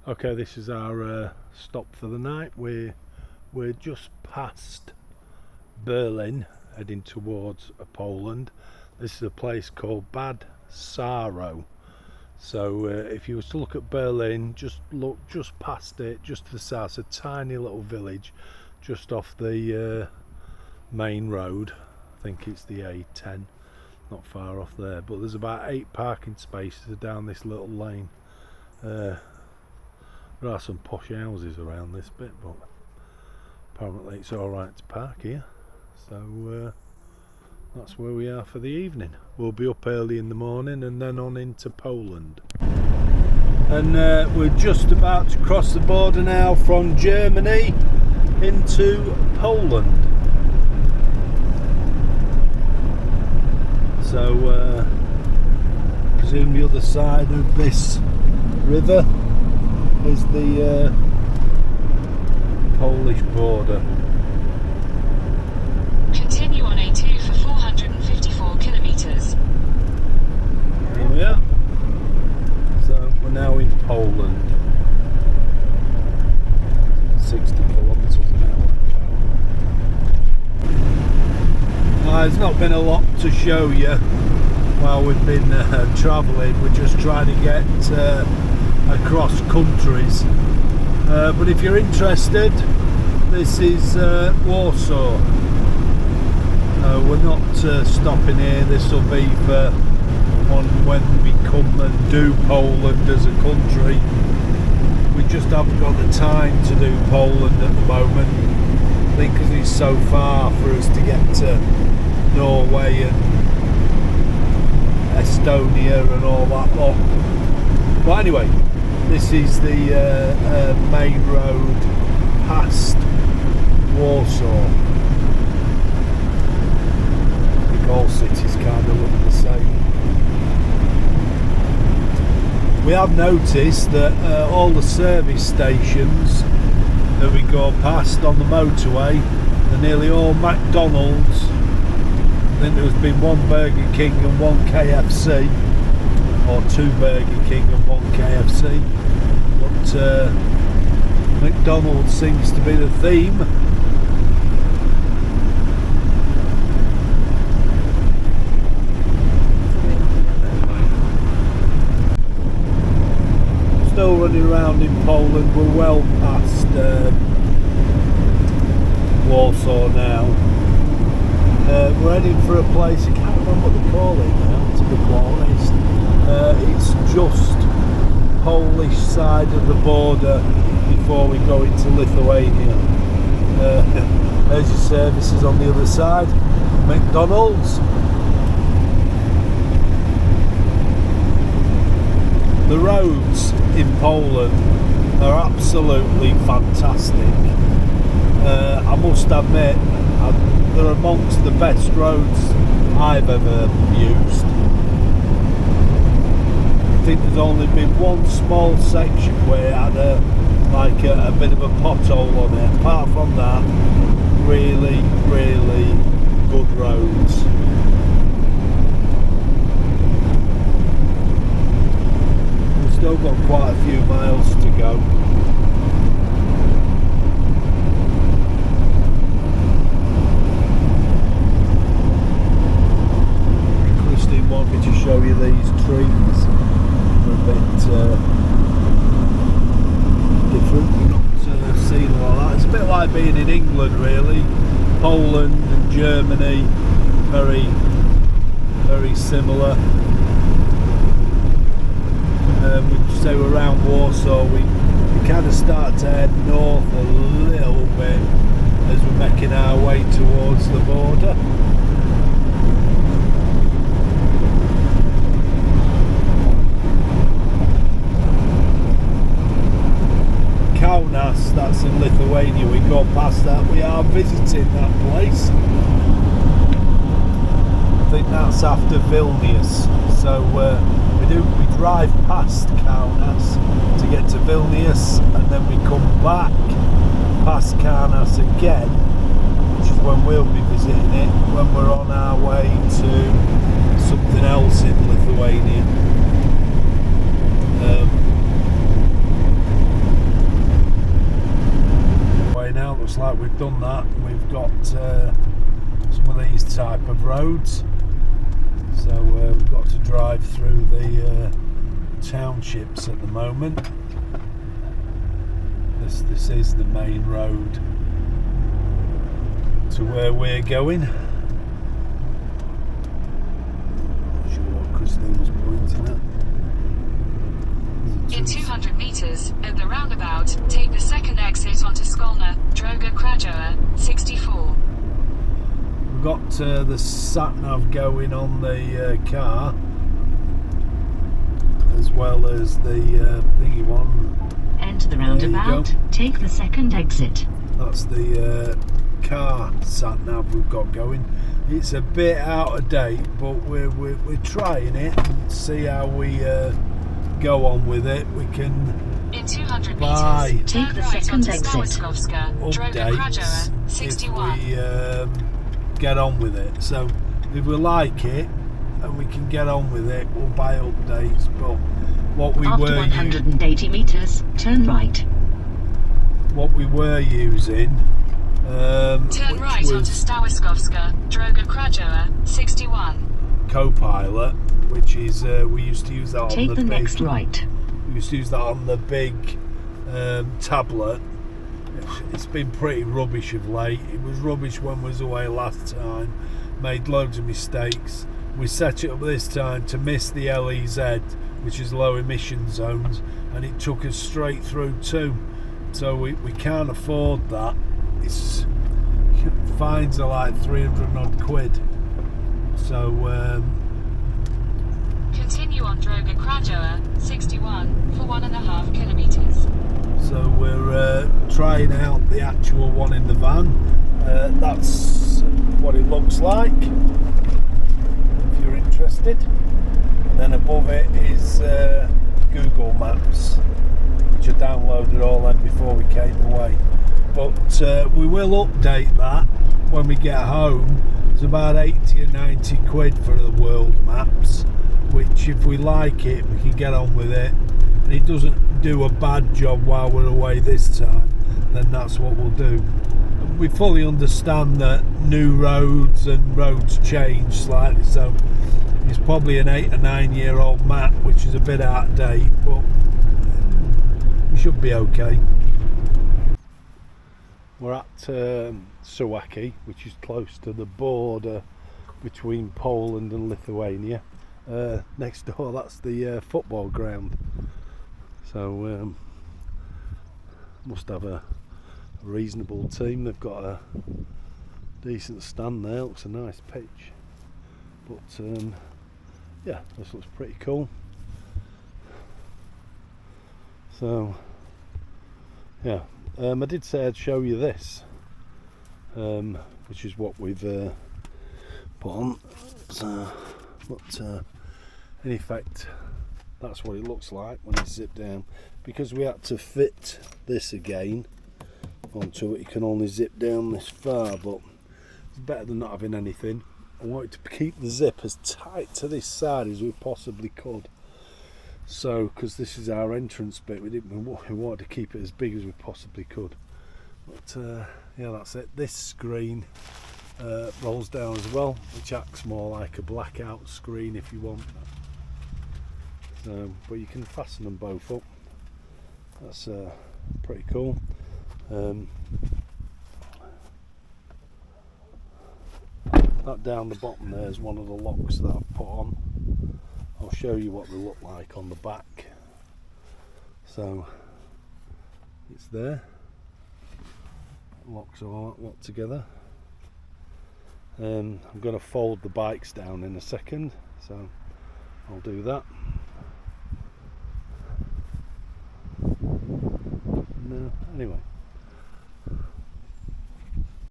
Okay, this is our stop for the night. We're just past Berlin, heading towards Poland. This is a place called Bad Saro. So if you was to look at Berlin, just look just past it, just to the south. It's a tiny little village, just off the main road. I think it's the A10, not far off there. But there's about 8 parking spaces down this little lane. There are some posh houses around this bit, but apparently it's alright to park here. So that's where we are for the evening. We'll be up early in the morning and then on into Poland. And we're just about to cross the border now from Germany into Poland. So I presume the other side of this river is the Polish border. Continue on A2 for 454 kilometers. There we are. So we're now in Poland. 60 kilometers an hour. There's not been a lot to show you while we've been travelling. We're just trying to get across countries, but if you're interested, this is Warsaw. We're not stopping here. This will be for when we come and do Poland as a country. We just haven't got the time to do Poland at the moment, I think, because it's so far for us to get to Norway and Estonia and all that lot. But anyway, this is the main road past Warsaw. I think all cities kind of look the same. We have noticed that all the service stations that we go past on the motorway are nearly all McDonald's. I think there's been one Burger King and one KFC, or 2 Burger King and 1 KFC, but McDonald's seems to be the theme. Still running around in Poland. We're well past Warsaw now. We're heading for a place, I can't remember what they call it now, to be quite honest. It's just Polish side of the border before we go into Lithuania. There's your services on the other side. McDonald's. The roads in Poland are absolutely fantastic. I must admit, they're amongst the best roads I've ever used. I think there's only been one small section where it had a bit of a pothole on it. Apart from that, really, really good roads. We've still got quite a few miles to go. Christine wanted me to show you these trees. A bit different. We're not seeing a lot of that. It's a bit like being in England, really. Poland and Germany, very, very similar. We say we're around Warsaw. We kind of start to head north a little bit as we're making our way towards the border. That's in Lithuania. We go past that. We are visiting that place. I think that's after Vilnius. So we drive past Kaunas to get to Vilnius, and then we come back past Kaunas again, which is when we'll be visiting it when we're on our way to something else in Lithuania. looks like we've done that. We've got some of these type of roads, so we've got to drive through the townships at the moment. This is the main road to where we're going. Not sure what Christine was pointing at. In 200 metres, at the roundabout, take the second exit onto Skolna, Droga Krajowa, 64. We've got the sat-nav going on the car, as well as the thingy one. Enter the roundabout, take the second exit. That's the car sat-nav we've got going. It's a bit out of date, but we're trying it and see how we go on with it. We can In 200 buy metres, Take turn the right second onto exit. Stałyskovska, Droga Krajowa, updates 61. if we get on with it. So if we like it and we can get on with it, we'll buy updates. But what we After were 180 metres, turn right. what we were using Turn which right onto was Stałyskovska, Droga Krajowa, 61. Copilot, which is we used to use that on Take the the big next right. we used to use that on the big tablet. It's been pretty rubbish of late. It was rubbish when we was away last time, made loads of mistakes. We set it up this time to miss the LEZ, which is low emission zones, and it took us straight through too. So we can't afford that. It's fines are like 300 odd quid. So Continue on Droga Krajowa, 61, for 1.5 kilometres. So we're trying out the actual one in the van. That's what it looks like, if you're interested. And then above it is Google Maps, which I downloaded all them before we came away. But we will update that when we get home. It's about 80 or 90 quid for the world maps, which if we like it, we can get on with it. And it doesn't do a bad job while we're away this time, then that's what we'll do. We fully understand that new roads and roads change slightly, so it's probably an 8 or 9 year old map, which is a bit out of date, but we should be okay. We're at Suwalki, which is close to the border between Poland and Lithuania. Next door, that's the football ground. So must have a reasonable team. They've got a decent stand there. Looks a nice pitch. But yeah, this looks pretty cool. So yeah, I did say I'd show you this, which is what we've put on. So, but in effect, that's what it looks like when it's zipped down. Because we had to fit this again onto it, you can only zip down this far, but it's better than not having anything. I wanted to keep the zip as tight to this side as we possibly could. So, because this is our entrance bit, we wanted to keep it as big as we possibly could. But yeah, that's it. This screen rolls down as well, which acts more like a blackout screen if you want. But you can fasten them both up. That's pretty cool. That down the bottom there is one of the locks that I've put on. I'll show you what they look like on the back. So it's there. Locks all that lot together. I'm going to fold the bikes down in a second, so I'll do that. No, anyway.